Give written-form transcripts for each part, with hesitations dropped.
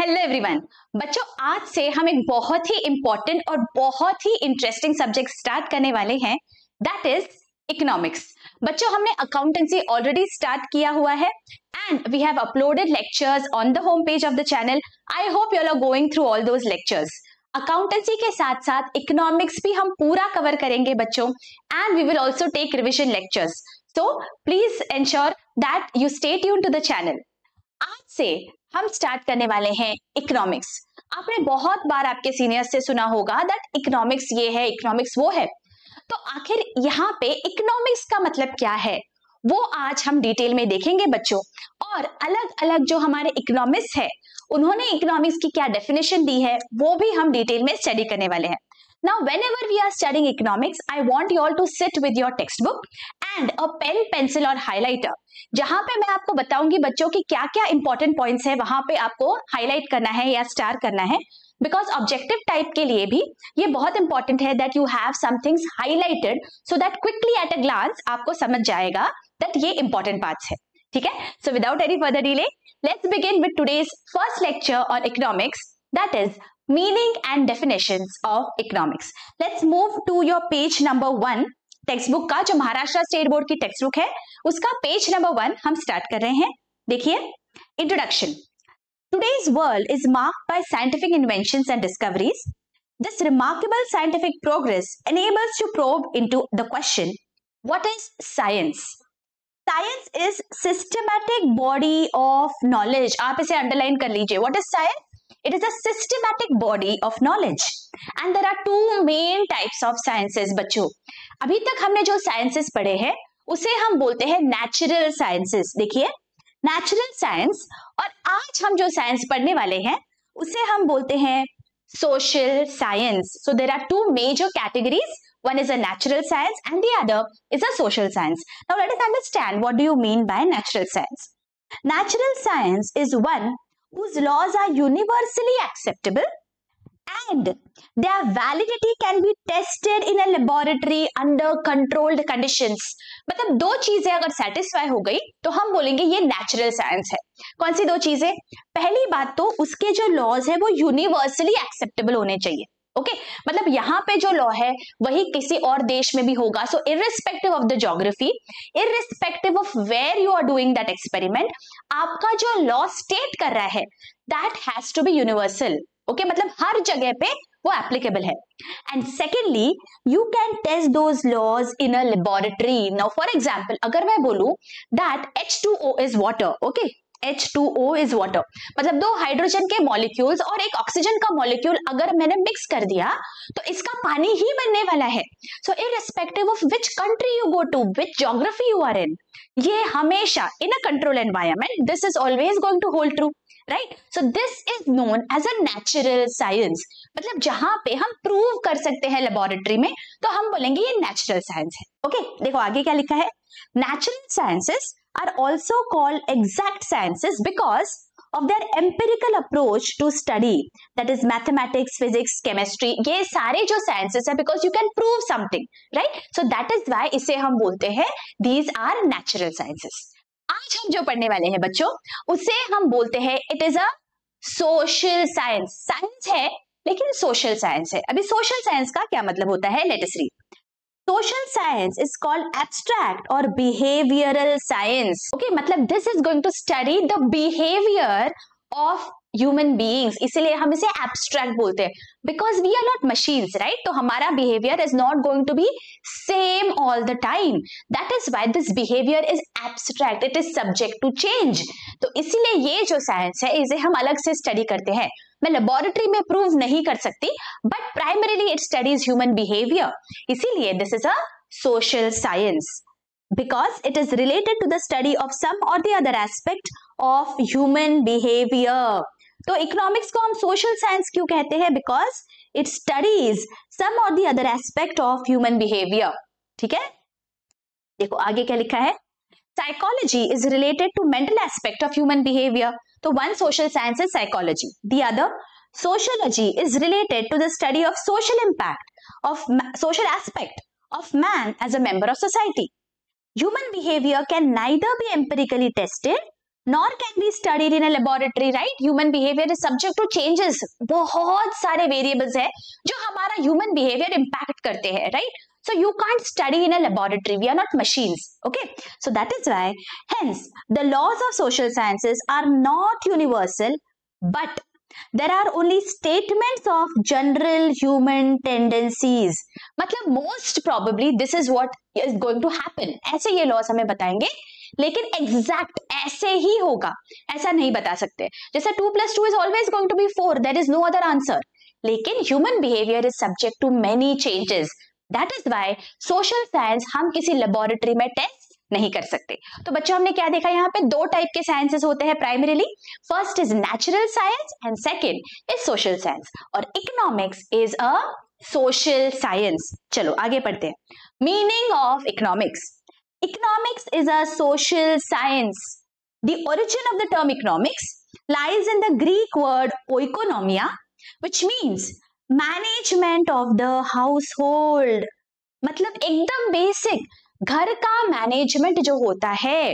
Hello everyone. बच्चों, आज से हम एक बहुत ही इंपॉर्टेंट और बहुत ही इंटरेस्टिंग सब्जेक्ट स्टार्ट करने वाले हैं, दैट इज इकोनॉमिक्स। बच्चों, हमने अकाउंटेंसी ऑलरेडी स्टार्ट किया हुआ है and we have uploaded lectures on the home page of the channel. I hope you are going through all those lectures. Accountancy के साथ साथ इकोनॉमिक्स भी हम पूरा कवर करेंगे बच्चों, and we will also take revision lectures. So please ensure that you stay tuned to the channel. आज से हम स्टार्ट करने वाले हैं इकोनॉमिक्स। आपने बहुत बार आपके सीनियर्स से सुना होगा दैट इकोनॉमिक्स ये है, इकोनॉमिक्स वो है। तो आखिर यहाँ पे इकोनॉमिक्स का मतलब क्या है वो आज हम डिटेल में देखेंगे बच्चों। और अलग अलग जो हमारे इकोनॉमिस्ट है उन्होंने इकोनॉमिक्स की क्या डेफिनेशन दी है वो भी हम डिटेल में स्टडी करने वाले हैं। Now, whenever we are studying economics, I want you all to sit with your textbook and a pen, pencil और highlighter, जहां पे मैं आपको बताऊंगी बच्चों की क्या क्या इंपॉर्टेंट पॉइंट्स है, वहां पे आपको हाईलाइट करना है या स्टार करना है। बिकॉज ऑब्जेक्टिव टाइप के लिए भी ये बहुत इंपॉर्टेंट है that you have some things highlighted so that quickly at a glance आपको समझ जाएगा दैट ये इंपॉर्टेंट पार्ट्स है। ठीक है, so without any further delay let's begin with today's first lecture on economics, that is meaning and definitions of economics. Let's move to your page number 1 text का, जो Maharashtra state board की text book है उसका page number 1 हम start कर रहे हैं। देखिए, introduction. Today's world is marked by scientific inventions and discoveries. This remarkable scientific progress enables to probe into the question, what is science? Science is systematic body of knowledge. आप इसे underline कर लीजिए। What is science? It is a systematic body of knowledge and there are two main types of sciences बच्चों। अभी तक हमने जो sciences पढ़े हैं उसे हम बोलते हैं नेचुरल साइंसेस। देखिए, नेचुरल साइंस, और आज हम जो साइंस पढ़ने वाले हैं उसे हम बोलते हैं social science. So there are two major categories. One is a natural science and the other is a social science. Now let us understand what do you mean by natural science. Natural science is one whose laws are universally acceptable and their validity can be tested in a laboratory under controlled conditions. मतलब दो चीजें अगर satisfy हो गई तो हम बोलेंगे ये नेचुरल साइंस है। कौन सी दो चीजें? पहली बात तो उसके जो लॉज है वो यूनिवर्सली एक्सेप्टेबल होने चाहिए। ओके, मतलब यहाँ पे जो लॉ है वही किसी और देश में भी होगा। So irrespective of the geography, irrespective of where you are doing that experiment, आपका जो लॉ स्टेट कर रहा है that has to be universal. Okay, मतलब हर जगह पे वो एप्लीकेबल है। And secondly, you can test those laws in a laboratory. Now for example, अगर मैं बोलूं that H2O is water, okay, H2O is water, मतलब दो हाइड्रोजन के मॉलिक्यूल्स और एक ऑक्सीजन का मॉलिक्यूल अगर मैंने मिक्स कर दिया तो इसका पानी ही बनने वाला है। So irrespective of which country you go to, which geography you are in, ये हमेशा in a control environment this is always going to hold true, right? So this is known as a natural science. मतलब जहां पे हम prove कर सकते हैं laboratory में तो हम बोलेंगे ये नेचुरल साइंस है। ओके, देखो आगे क्या लिखा है। Natural sciences are also called exact sciences because of their empirical approach to study, that is mathematics, physics, chemistry, ये सारे जो sciences है because you can prove something, right? So that is why इसे हम बोलते हैं these are natural sciences. आज हम जो पढ़ने वाले हैं बच्चों उसे हम बोलते हैं it is a social science. Science है लेकिन social science है। अभी social science का क्या मतलब होता है, let us read. Social science is called abstract or behavioral science. Okay, मतलब this is going to study the behavior of human beings. इसीलिए हम इसे abstract बोलते हैं because we are not machines, right? तो हमारा behavior is not going to be same all the time. That is why this behavior is abstract. It is subject to change. तो इसीलिए ये जो science है इसे हम अलग से study करते हैं। मैं लेबोरेटरी में प्रूव नहीं कर सकती but primarily it studies human behaviour, इसीलिए this is a social science because it is related to the study of some or the other aspect of human behaviour. तो इकोनॉमिक्स को हम सोशल साइंस क्यों कहते हैं? Because it studies some or the other aspect of human behaviour. ठीक है, देखो आगे क्या लिखा है। Psychology is related to mental aspect of human behavior. So one social science is psychology. The other, sociology, is related to the study of social impact of social aspect of man as a member of society. Human behavior can neither be empirically tested nor can be studied in a laboratory, right? Human behavior is subject to changes. बहुत सारे variables है जो हमारा human behavior impact करते हैं, right? So you can't study in a laboratory. We are not machines, okay? So that is why, hence, the laws of social sciences are not universal, but there are only statements of general human tendencies. मतलब most probably this is what is going to happen. ऐसे ये laws हमें बताएंगे, लेकिन exact ऐसे ही होगा, ऐसा नहीं बता सकते. जैसे 2 + 2 is always going to be 4. There is no other answer. लेकिन human behavior is subject to many changes. That is why social science हम किसी laboratory में test नहीं कर सकते. तो बच्चों हमने क्या देखा, यहाँ पे 2 टाइप के साइंसेस होते हैं primarily. First is natural science and second is social science, और economics is a social science. चलो आगे पढ़ते हैं. Meaning of economics. Economics is a social science. The origin of the term economics lies in the Greek word oikonomia, which means management of the household. मतलब एकदम basic घर का management जो होता है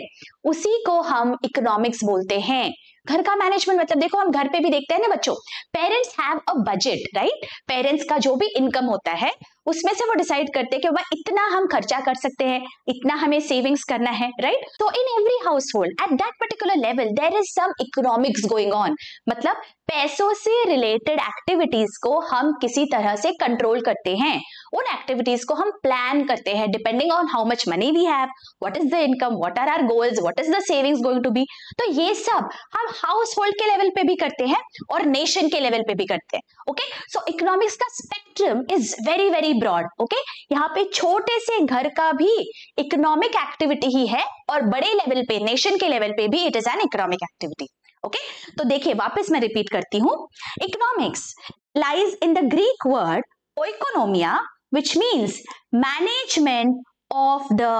उसी को हम इकोनॉमिक्स बोलते हैं. घर का मैनेजमेंट मतलब देखो हम घर पे भी देखते हैं ना बच्चों, parents have a budget, right? Parents का जो भी इनकम होता है उसमें से वो डिसाइड करते हैं कि भाई इतना हम खर्चा कर सकते हैं, इतना हमें सेविंग्स करना है, राइट? तो in every household at that particular level there is some economics going on. मतलब पैसों से रिलेटेड एक्टिविटीज को हम किसी तरह से कंट्रोल करते हैं. उन एक्टिविटीज को हम प्लान करते हैं depending on how much money we have, what is the income, what are our goals, what is the savings going to be. तो ये सब हम हाउस होल्ड के लेवल पे भी करते हैं और नेशन के लेवल पे भी करते हैं. ओके, सो इकोनॉमिक्स का spectrum is very very broad. Okay, यहाँ पे छोटे से घर का भी इकोनॉमिक एक्टिविटी ही है और बड़े लेवल पे नेशन के लेवल पे भी it is an economic activity. Okay, तो देखिए वापस मैं रिपीट करती हूँ. Economics lies in the Greek word oikonomia, which means management of the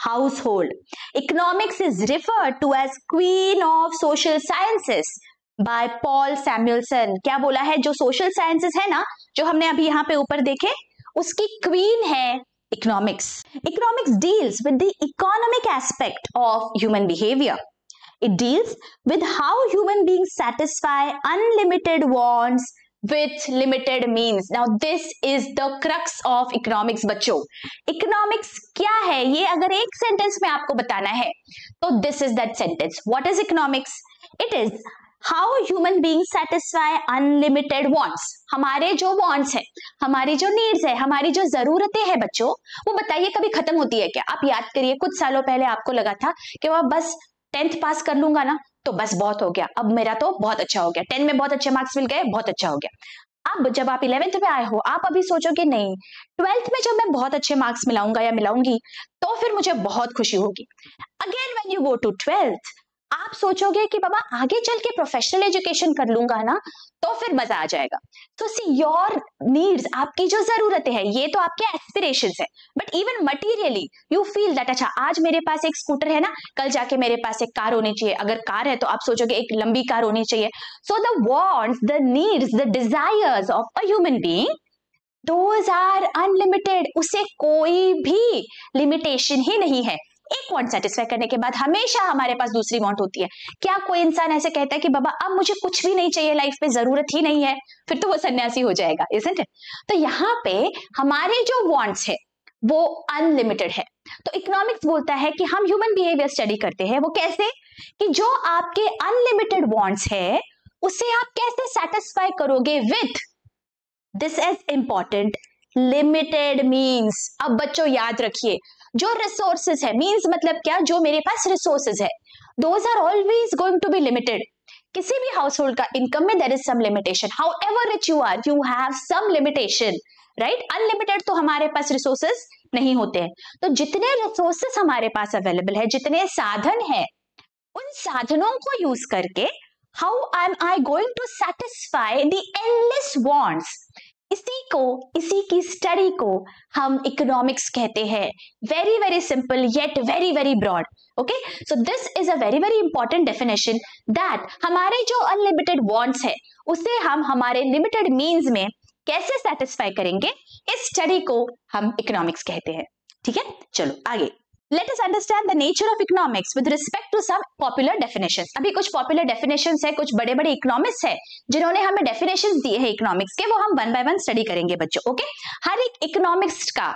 household. Economics is referred to as queen of social sciences by Paul Samuelson. क्या बोला है, जो social sciences है ना, जो हमने अभी यहाँ पे ऊपर देखे, उसकी queen है economics. Economics deals with the economic aspect of human behavior. It deals with how human beings satisfy unlimited wants with limited means. Now this is the crux of economics बच्चों. Economics क्या है, ये अगर एक sentence में आपको बताना है तो this is that sentence. What is economics? It is how human beings satisfy unlimited wants. हमारे जो wants है, हमारी जो needs है, हमारी जो जरूरतें हैं बच्चों, वो बताइए कभी खत्म होती है क्या? आप याद करिए, कुछ सालों पहले आपको लगा था कि वह बस 10th पास कर लूंगा ना तो बस बहुत हो गया, अब मेरा तो बहुत अच्छा हो गया, 10 में बहुत अच्छे मार्क्स मिल गए, बहुत अच्छा हो गया. अब जब आप 11th में आए हो, आप अभी सोचोगे नहीं 12th में जब मैं बहुत अच्छे मार्क्स मिलाऊंगा या मिलाऊंगी तो फिर मुझे बहुत खुशी होगी. Again when you go to 12th आप सोचोगे कि बाबा आगे चल के प्रोफेशनल एजुकेशन कर लूंगा ना तो फिर मजा आ जाएगा. तो सी योर नीड्स, आपकी जो जरूरतें हैं, ये तो आपके एस्पिरेशंस है, but even materially you feel that अच्छा आज मेरे पास एक स्कूटर है ना, कल जाके मेरे पास एक कार होनी चाहिए. अगर कार है तो आप सोचोगे एक लंबी कार होनी चाहिए. So the wants, the needs, the desires of a human being, those are unlimited. उसे कोई भी लिमिटेशन ही नहीं है. एक वांट सेटिस्फाई करने के बाद हमेशा हमारे पास दूसरी वांट होती है. क्या कोई इंसान ऐसे कहता है कि बाबा अब मुझे कुछ भी नहीं चाहिए लाइफ में, जरूरत ही नहीं है, फिर तो वो सन्यासी हो जाएगा, isn't it? तो यहाँ पे हमारे जो वांट्स है वो अनलिमिटेड है. तो इकोनॉमिक्स बोलता है कि हम ह्यूमन बिहेवियर स्टडी करते हैं. वो कैसे कि जो आपके अनलिमिटेड वांट्स है उसे आप कैसे सेटिस्फाई करोगे with, this is important, limited means. अब बच्चों याद रखिए, जो रिसोर्सेज है, मीन्स मतलब क्या, जो मेरे पास रिसोर्सेज है, those are always going to be limited. किसी भी हाउस होल्ड का इनकम में there is some limitation. However rich you are, you have some limitation, right? Unlimited तो हमारे पास रिसोर्सेज नहीं होते हैं. तो जितने रिसोर्सेज हमारे पास अवेलेबल है, जितने साधन है, उन साधनों को यूज करके how am I going to satisfy the endless wants, इसी की स्टडी को हम इकोनॉमिक्स कहते हैं. Very very simple yet very very broad. Okay, so this is a very very important definition that हमारे जो अनलिमिटेड वांट्स है उसे हम हमारे लिमिटेड मीन्स में कैसे सेटिस्फाई करेंगे, इस स्टडी को हम इकोनॉमिक्स कहते हैं. ठीक है, चलो आगे. Let us understand the nature of economics with respect to some popular definitions. अभी कुछ popular definitions है, कुछ बड़े बड़े economists है जिन्होंने हमें definitions दिए हैं economics के, वो हम one by one study करेंगे बच्चों. ओके, हर एक economics का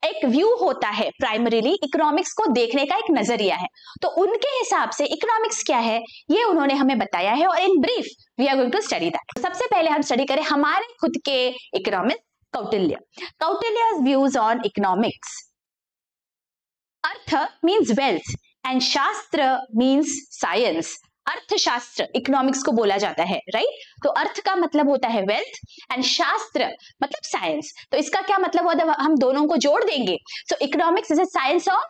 एक व्यू होता है, प्राइमरीली इकोनॉमिक्स को देखने का एक नजरिया है, तो उनके हिसाब से इकोनॉमिक्स क्या है ये उन्होंने हमें बताया है, और in brief we are going to study that. सबसे पहले हम स्टडी करें हमारे खुद के economist Kautilya. Kautilya's views on economics. Artha means wealth and shastra means science. अर्थशास्त्र इकोनॉमिक्स को बोला जाता है, राइट? तो अर्थ का मतलब होता है वेल्थ एंड शास्त्र मतलब साइंस. तो इसका क्या मतलब होता है, हम दोनों को जोड़ देंगे. So economics is a science of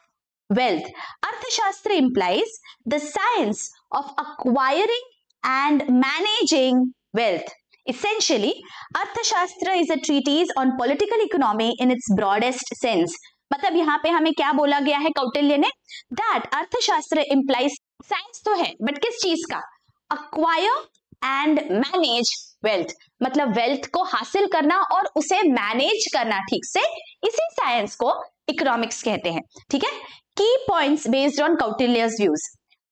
wealth. Arthashastra implies the science of acquiring and managing wealth. Essentially, Arthashastra is a treatise on political economy in its broadest sense. मतलब यहाँ पे हमें क्या बोला गया है कौटिल्य ने, that अर्थशास्त्र implies साइंस तो है बट किस चीज का, acquire and manage wealth. मतलब वेल्थ को हासिल करना और उसे मैनेज करना ठीक से, इसी साइंस को इकोनॉमिक्स कहते हैं. ठीक है. Key points based on Kautilya's views.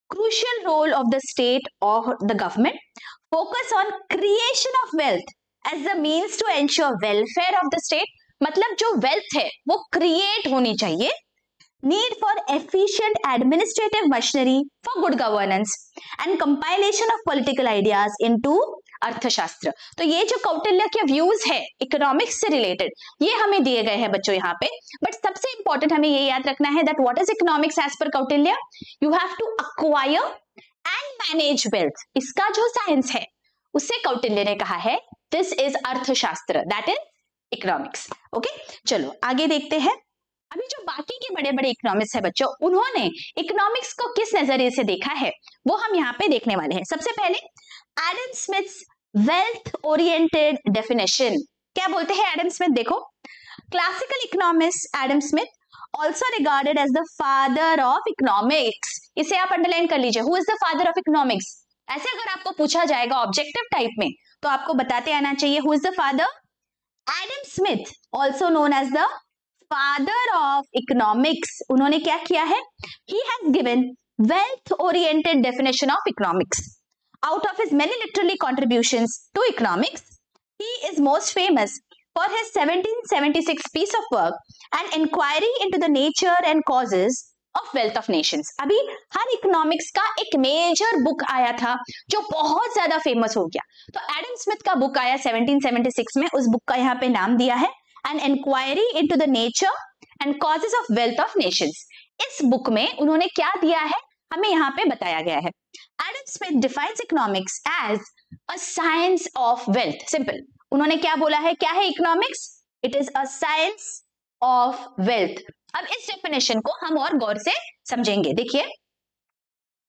Crucial role of the state or the government. Focus on creation of wealth as the means to ensure welfare of the state. मतलब जो wealth है वो create होनी चाहिए. Need for efficient administrative machinery for good governance and compilation of political ideas into अर्थशास्त्र. तो ये जो कौटिल्य के व्यूज है इकोनॉमिक्स से रिलेटेड ये हमें दिए गए हैं बच्चों यहाँ पे. बट सबसे इंपॉर्टेंट हमें ये याद रखना है that what is economics as per Kautilya. You have to acquire and manage wealth. इसका जो साइंस है उससे कौटिल्य ने कहा है this is Arthashastra, that is economics. Okay, चलो आगे देखते हैं. अभी जो बाकी के बड़े बड़े इकोनॉमिक्स है बच्चों, उन्होंने इकोनॉमिक्स को किस नजरिए से देखा है वो हम यहाँ पे देखने वाले हैं. सबसे पहले Adam Smith's wealth oriented definition. क्या बोलते हैं एडम स्मिथ, देखो. Classical economist Adam Smith also regarded as the father of economics. इसे आप अंडरलाइन कर लीजिए. Who is the father of economics. ऐसे अगर आपको पूछा जाएगा ऑब्जेक्टिव टाइप में तो आपको बताते आना चाहिए who is the father. Adam Smith also known as the father of economics. उन्होंने क्या किया है, he has given wealth oriented definition of economics. Out of his many literary contributions to economics, he is most famous for his 1776 piece of work, An Inquiry into the Nature and Causes of Wealth of Nations. अभी हर economics का एक major book आया था जो बहुत ज्यादा famous हो गया. तो एडम स्मिथ का बुक आया 1776 में. उस बुक का यहाँ पे नाम दिया है An Inquiry into the Nature and Causes of Wealth of Nations. इस बुक में उन्होंने क्या दिया है हमें यहाँ पे बताया गया है. Adam Smith defines economics as a science of wealth. Simple. उन्होंने क्या बोला है, क्या है economics, it is a science of wealth. अब इस डेफिनेशन को हम और गौर से समझेंगे. देखिए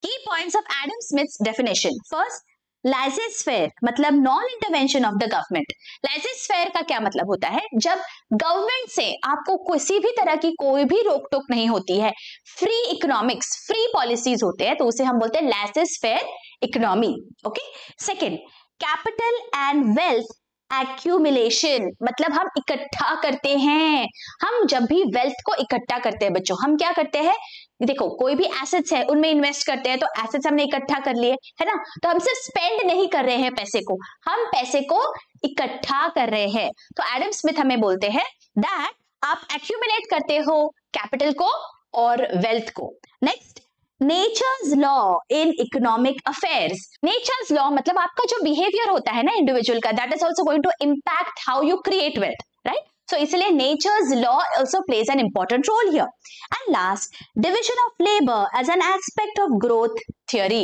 की points of Adam Smiths definition. First, laissez-faire मतलब non intervention of the government. laissez-faire का क्या मतलब होता है, जब गवर्नमेंट से आपको किसी भी तरह की कोई भी रोक टोक नहीं होती है, फ्री इकोनॉमिक्स, फ्री पॉलिसीज होते हैं, तो उसे हम बोलते हैं laissez-faire economy. Okay. Second, capital and wealth accumulation मतलब हम इकट्ठा करते हैं. हम जब भी वेल्थ को इकट्ठा करते हैं बच्चों, हम क्या करते हैं, देखो कोई भी एसेट्स है उनमें इन्वेस्ट करते हैं, तो एसेट्स हमने इकट्ठा कर लिए है ना. तो हम सिर्फ स्पेंड नहीं कर रहे हैं पैसे को, हम पैसे को इकट्ठा कर रहे हैं. तो एडम स्मिथ हमें बोलते हैं दैट आप एक्यूमुलेट करते हो कैपिटल को और वेल्थ को. Next, nature's law in economic affairs. Nature's law मतलब आपका जो बिहेवियर होता है ना इंडिविजुअल का, that is also going to impact how you create wealth, right. So इसलिए nature's law also plays an important role here. And last, division of labor as an aspect of growth theory.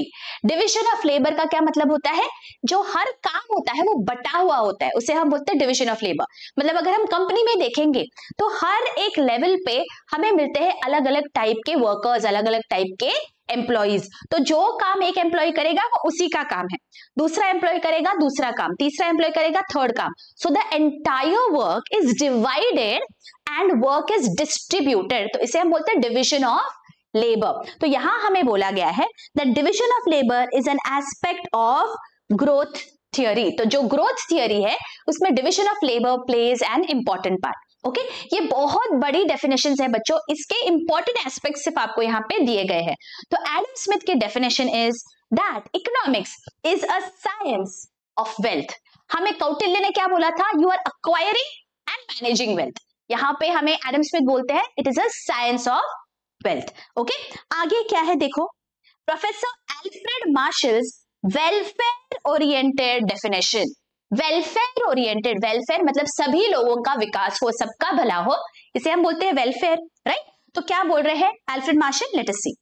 Division of labor का क्या मतलब होता है, जो हर काम होता है वो बटा हुआ होता है, उसे हम बोलते हैं division of labor. मतलब अगर हम कंपनी में देखेंगे तो हर एक लेवल पे हमें मिलते हैं अलग अलग टाइप के वर्कर्स, अलग अलग टाइप के एम्प्लॉइज. तो जो काम एक एम्प्लॉय करेगा वो उसी का काम है, दूसरा एम्प्लॉय करेगा दूसरा काम, तीसरा एम्प्लॉय करेगा थर्ड काम. So the entire work is divided and work is distributed. तो इसे हम बोलते हैं डिविजन ऑफ लेबर. तो यहां हमें बोला गया है that division of labour is an aspect of growth theory. तो जो ग्रोथ थियोरी है उसमें division of labour plays an important part. Okay ये बहुत बड़ी डेफिनेशंस है बच्चों, इसके इंपॉर्टेंट एस्पेक्ट्स सिर्फ आपको यहाँ पे दिए गए हैं। तो एडम स्मिथ की definition is that economics is a science of wealth. हमें कौटिल्य ने क्या बोला था? You are acquiring and managing wealth. यहाँ पे हमें एडम स्मिथ बोलते हैं it is a science of wealth. Okay आगे क्या है देखो, professor Alfred Marshall's welfare oriented definition. Welfare oriented, welfare मतलब सभी लोगों का विकास हो, सबका भला हो, इसे हम बोलते हैं वेलफेयर, राइट? तो क्या बोल रहे हैं Alfred Marshall? Let us C.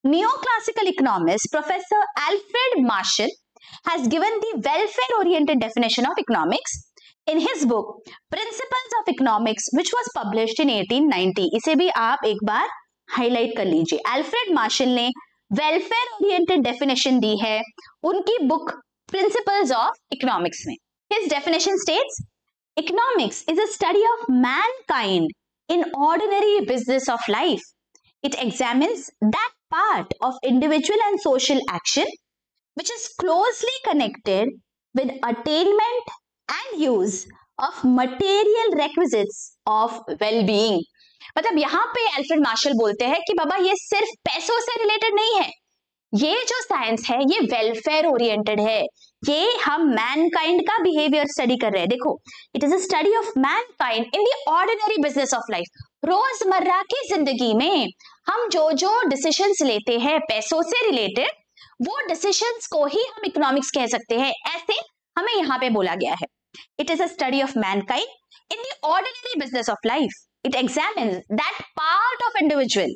Neoclassical economist Professor Alfred Marshall has given the welfare-oriented definition of economics in his book Principles of Economics, which was published in 1890. इसे भी आप एक बार हाईलाइट कर लीजिए। एल्फ्रेड मार्शल ने वेलफेयर-ओरिएंटेड डेफिनेशन दी है उनकी book Principles of Economics में। His definition states, economics is a study of mankind in ordinary business of life. It examines that part of individual and social action which is closely connected with attainment and use of material requisites of well-being. मतलब यहाँ पे Alfred Marshall बोलते हैं कि बाबा ये सिर्फ पैसों से रिलेटेड नहीं है, ये जो साइंस है ये वेलफेयर ओरिएंटेड है, ये हम मैनकाइंड का बिहेवियर स्टडी कर रहे हैं। देखो, it is a study of Mankind in the ordinary business of life. रोजमर्रा की जिंदगी में हम जो जो डिसीजंस लेते हैं पैसों से रिलेटेड, वो डिसीजंस को ही हम इकोनॉमिक्स कह सकते हैं, ऐसे हमें यहाँ पे बोला गया है। It is a study of Mankind in the ordinary business of life. It examines that part of individual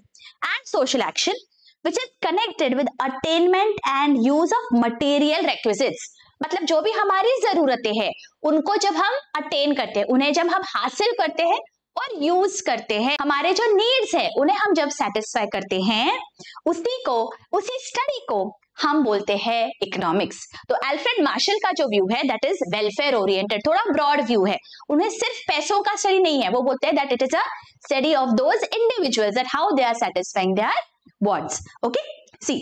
and social action which is connected with attainment and use of material requisites। मतलब जो भी हमारी जरूरतें हैं उनको जब हम attain करते हैं, उन्हें जब हम हासिल करते हैं और यूज करते हैं, हमारे जो नीड्स है उन्हें हम जब सेटिस्फाई करते हैं, उसी स्टडी को हम बोलते हैं इकोनॉमिक्स। तो एल्फ्रेड मार्शल का जो व्यू है दैट इज वेलफेयर ओरिएंटेड, थोड़ा ब्रॉड व्यू है, उन्हें सिर्फ पैसों का स्टडी नहीं है, वो बोलते हैं that it is a study of those individuals that how they are satisfying their wants. Okay, see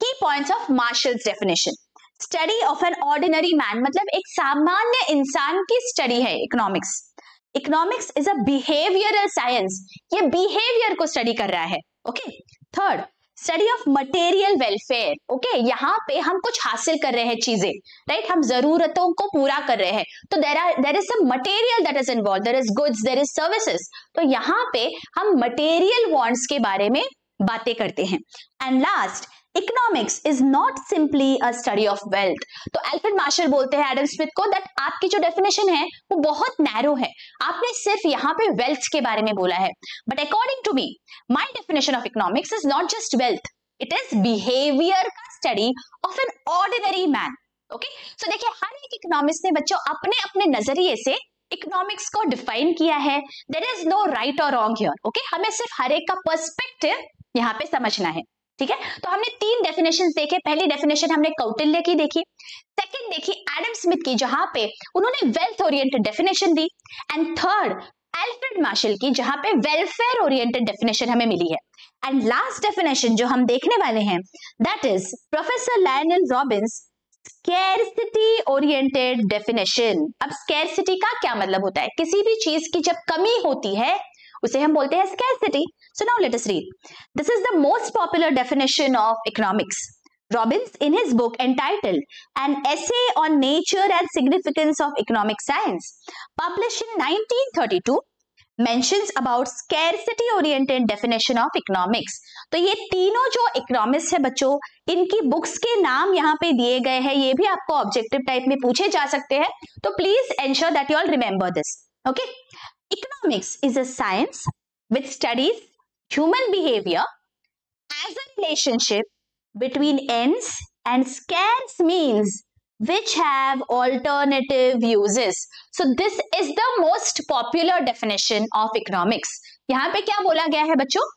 key points of Marshall's definition. Study of an ordinary man मतलब एक सामान्य इंसान की स्टडी है economics. Economics is a behavioural science, ये behaviour को study कर रहा है। Okay third, study of material welfare. Okay यहाँ पे हम कुछ हासिल कर रहे हैं चीजें, राइट? हम जरूरतों को पूरा कर रहे हैं, तो there is some material that is involve, there is goods, there is services, तो यहाँ पे हम मटेरियल वांट्स के बारे में बातें करते हैं। And last, economics is not simply a study of wealth. तो एल्फ्रेड मार्शल बोलते हैं एडम स्मिथ को दैट आपकी जो डेफिनेशन है वो बहुत नैरो है, आपने सिर्फ यहाँ पे वेल्थ के बारे में बोला है, but according to me my definition of economics is not just wealth, it is behaviour का study of an ordinary man. Okay so देखिए, हर एक इकोनॉमिस्ट ने बच्चों अपने अपने नजरिए से इकोनॉमिक्स को डिफाइन किया है। देयर इज नो राइट और रॉन्ग हियर। ओके हमें सिर्फ हर एक का पर्सपेक्टिव यहाँ पे समझना है, ठीक है? तो हमने तीन डेफिनेशंस देखे। पहली डेफिनेशन हमने कौटिल्य की देखी, सेकंड देखी एडम स्मिथ की जहां पे उन्होंने wealth oriented definition the, and third Alfred Marshall की जहां पे वेलफेयर ओरिएंटेड डेफिनेशन हमें मिली है। एंड लास्ट डेफिनेशन जो हम देखने वाले हैं that is professor Lionel Robins scarcity oriented definition. अब स्कैरसिटी का क्या मतलब होता है? किसी भी चीज की जब कमी होती है उसे हम बोलते हैं scarcity. So now let us read. This is the most popular definition of economics. Robbins, in his book entitled An Essay on Nature and Significance of Economic Science, published in 1932, mentions about scarcity-oriented definition of economics. तो ये तीनों जो economics है बच्चों, इनकी books के नाम यहाँ पे दिए गए हैं, ये भी आपको ऑब्जेक्टिव टाइप में पूछे जा सकते हैं, तो please ensure that you all remember this. Okay, economics is a science which studies human behavior as a relationship between ends and scarce means which have alternative uses. So this is the most popular definition of economics. यहाँ पे क्या बोला गया है बच्चों?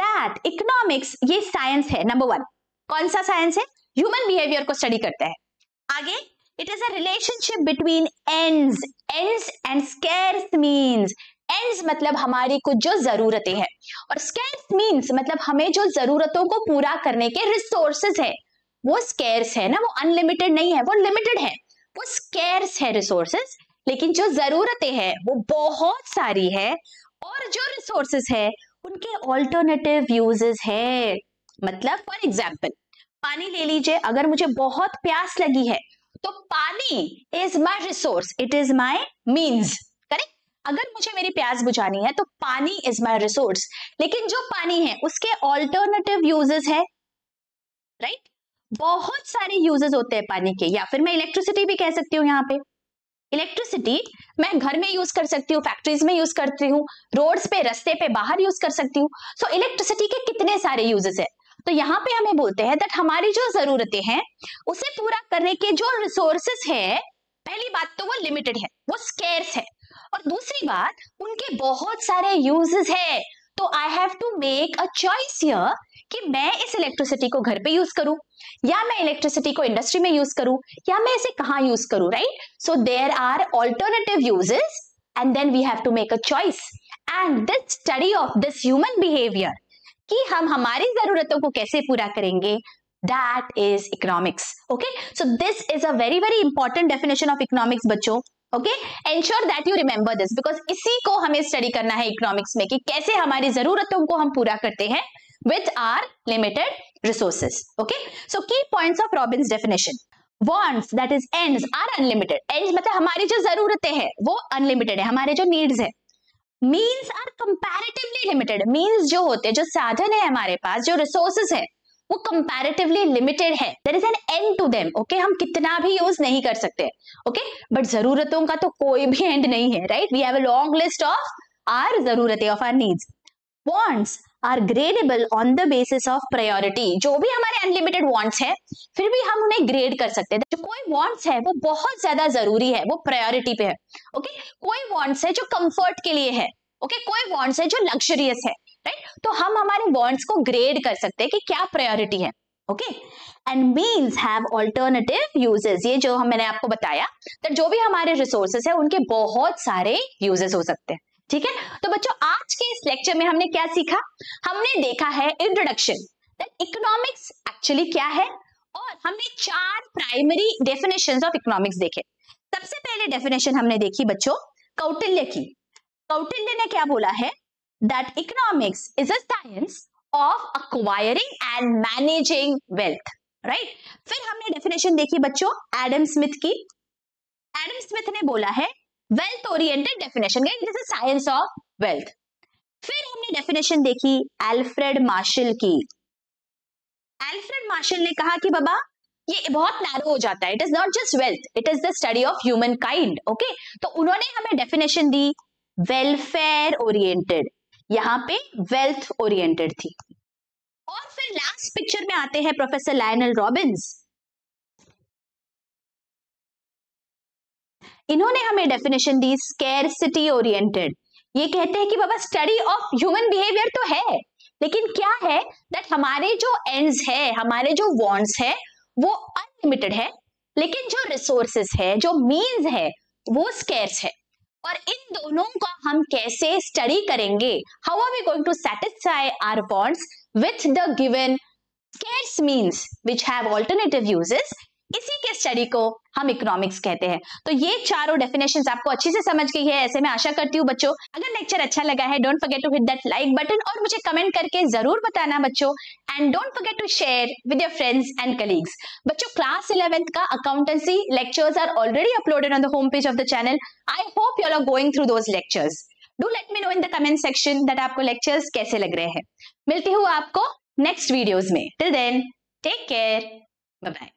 That economics ये science है, number one. कौन सा साइंस है? ह्यूमन बिहेवियर को स्टडी करता है। आगे, it is a relationship between ends and scarce means. ends मतलब हमारी कुछ जो जरूरतें हैं, और scarce means मतलब हमें जो जरूरतों को पूरा करने के रिसोर्सेज है, वो scarce है ना, वो अनलिमिटेड नहीं है, वो लिमिटेड है, वो scarce है रिसोर्सेज। लेकिन जो जरूरतें हैं वो बहुत सारी है, और जो रिसोर्सेस है उनके ऑल्टरनेटिव यूजेस है। मतलब फॉर एग्जाम्पल पानी ले लीजिए, अगर मुझे बहुत प्यास लगी है तो पानी is my resource, it is my means, correct. अगर मुझे मेरी प्यास बुझानी है तो पानी इज माई रिसोर्स, लेकिन जो पानी है उसके ऑल्टरनेटिव यूजेस है, राइट। बहुत सारे यूजेस होते हैं पानी के, या फिर मैं इलेक्ट्रिसिटी भी कह सकती हूँ। यहाँ पे इलेक्ट्रिसिटी मैं घर में यूज कर सकती हूँ, फैक्ट्रीज में यूज करती हूँ, रोड्स पे, रास्ते पे, बाहर यूज कर सकती हूँ। सो इलेक्ट्रिसिटी के कितने सारे यूजेस है। तो यहाँ पे हमें बोलते हैं दैट हमारी जो जरूरतें हैं उसे पूरा करने के जो रिसोर्सेस है, पहली बात तो वो लिमिटेड है, वो स्केर्स है, और दूसरी बात उनके बहुत सारे यूजेस है। तो I have to make a choice here कि मैं इस इलेक्ट्रिसिटी को घर पे यूज करूं, या मैं इलेक्ट्रिसिटी को इंडस्ट्री में यूज करूं, या मैं इसे कहां यूज करूं, right. So there are alternative uses and then we have to make a choice. And this study of this human behaviour कि हम हमारी जरूरतों को कैसे पूरा करेंगे, that is economics. Okay, so this is a very very important definition of economics बच्चों। Okay, ensure that you remember this, because इसी को हमें स्टडी करना है इकोनॉमिक्स में कि कैसे हमारी जरूरतों को हम पूरा करते हैं with our limited resources. Okay, so key points of Robbins definition. Wants, that is ends, are unlimited. Ends मतलब हमारी जो जरूरतें हैं वो unlimited है, हमारे जो needs है। Means are comparatively limited. Means जो होते हैं, जो साधन है हमारे पास, जो resources है वो comparatively limited है। There is an end to them. Okay, हम कितना भी use नहीं कर सकते। Okay, but जरूरतों का तो कोई भी end नहीं है, right? We have a long list of our जरूरतें, of our needs. Wants are gradable on the basis of priority. जो भी हमारे अनलिमिटेड wants है फिर भी हम उन्हें ग्रेड कर सकते हैं। जो कोई wants है वो बहुत ज्यादा जरूरी है, वो प्रायोरिटी पे है। ओके, कोई wants है जो कंफर्ट के लिए है। ओके, कोई wants है जो लग्जरियस है, राइट। तो हम हमारे wants को ग्रेड कर सकते हैं कि क्या प्रायोरिटी है। Okay, and means have alternative uses. ये जो मैंने आपको बताया, तो जो भी हमारे रिसोर्सेस है उनके बहुत सारे यूजेस हो सकते हैं। ठीक है, तो बच्चों आज के इस लेक्चर में हमने क्या सीखा? हमने देखा है इंट्रोडक्शन, दैट इकोनॉमिक्स एक्चुअली क्या है, और हमने 4 प्राइमरी डेफिनेशंस ऑफ इकोनॉमिक्स देखे। सबसे पहले डेफिनेशन हमने देखी बच्चों कौटिल्य की। कौटिल्य ने क्या बोला है? That economics is a science of acquiring and managing wealth, right. फिर हमने डेफिनेशन देखी बच्चों एडम स्मिथ की। एडम स्मिथ ने बोला है wealth oriented definition, it is a science of wealth. फिर हमने डेफिनेशन देखी अल्फ्रेड मार्शल की। अल्फ्रेड मार्शल ने कहा कि बाबा ये बहुत नैरो हो जाता है, it is not just wealth, it is the study of human kind. Okay, तो उन्होंने हमें डेफिनेशन दी वेलफेयर ओरिएंटेड, यहाँ पे वेल्थ ओरिएंटेड थी। और फिर लास्ट पिक्चर में आते हैं प्रोफेसर लायनल रॉबिन्स। इन्होंने हमें डेफिनेशन दी स्कैरसिटी ओरिएंटेड। ये कहते हैं कि बाबा स्टडी ऑफ ह्यूमन बिहेवियर तो है, लेकिन क्या है दैट हमारे जो एंड्स है, हमारे जो वांट्स है वो अनलिमिटेड है, लेकिन जो रिसोर्सेस है, जो मीन्स है वो स्कैर्स है। और इन दोनों का हम कैसे स्टडी करेंगे, how are we going to satisfy our wants with the given scarce means which have alternative uses, इसी के स्टडी को हम इकोनॉमिक्स कहते हैं। तो ये चारों डेफिनेशंस आपको अच्छी से समझ गई है, ऐसे मैं आशा करती हूँ बच्चों। अगर लेक्चर अच्छा लगा है don't forget to hit that like button और मुझे कमेंट करके जरूर बताना बच्चों, and don't forget to share with your friends and colleagues. बच्चों क्लास 11th का accountancy lectures are already uploaded on the home page of the channel. I hope you are going through those lectures. Do let me know in the comment section that आपको lectures कैसे लग रहे हैं। मिलती हूँ आपको next videos में। Till then take care, bye bye.